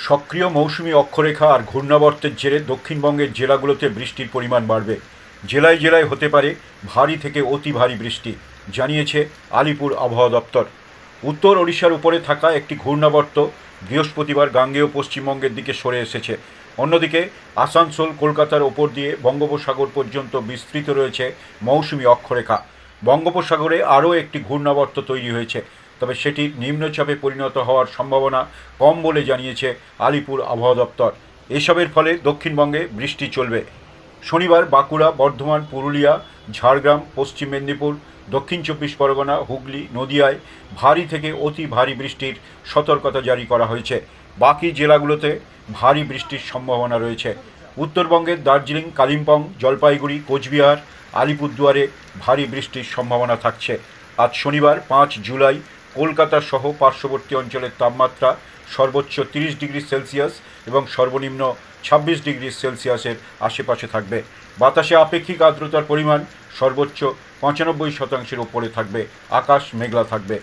সক্রিয় মৌসুমি অক্ষরেখা আর ঘূর্ণাবর্তের জেরে দক্ষিণবঙ্গের জেলাগুলোতে বৃষ্টির পরিমাণ বাড়বে। জেলায় জেলায় হতে পারে ভারী থেকে অতি ভারী বৃষ্টি, জানিয়েছে আলিপুর আবহাওয়া দপ্তর। উত্তর ওড়িশার উপরে থাকা একটি ঘূর্ণাবর্ত বৃহস্পতিবার গাঙ্গেয় পশ্চিমবঙ্গের দিকে সরে এসেছে। অন্যদিকে আসানসোল কলকাতার ওপর দিয়ে বঙ্গোপসাগর পর্যন্ত বিস্তৃত রয়েছে মৌসুমি অক্ষরেখা। বঙ্গোপসাগরে আরও একটি ঘূর্ণাবর্ত তৈরি হয়েছে, তবে সেটি নিম্নচাপে পরিণত হওয়ার সম্ভাবনা কম বলে জানিয়েছে আলিপুর আবহাওয়া দপ্তর। এসবের ফলে দক্ষিণবঙ্গে বৃষ্টি চলবে। শনিবার বাঁকুড়া, বর্ধমান, পুরুলিয়া, ঝাড়গ্রাম, পশ্চিম মেদিনীপুর, দক্ষিণ চব্বিশ পরগনা, হুগলি, নদিয়ায় ভারী থেকে অতি ভারী বৃষ্টির সতর্কতা জারি করা হয়েছে। বাকি জেলাগুলোতে ভারী বৃষ্টির সম্ভাবনা রয়েছে। উত্তরবঙ্গের দার্জিলিং, কালিম্পং, জলপাইগুড়ি, কোচবিহার, আলিপুরদুয়ারে ভারী বৃষ্টির সম্ভাবনা থাকছে। আজ শনিবার 5 জুলাই কলকাতা সহ পার্শ্ববর্তী অঞ্চলের তাপমাত্রা সর্বোচ্চ 30 ডিগ্রি সেলসিয়াস এবং সর্বনিম্ন 26 ডিগ্রি সেলসিয়াসের আশেপাশে থাকবে। বাতাসে আপেক্ষিক আর্দ্রতার পরিমাণ সর্বোচ্চ 95% উপরে থাকবে। আকাশ মেঘলা থাকবে।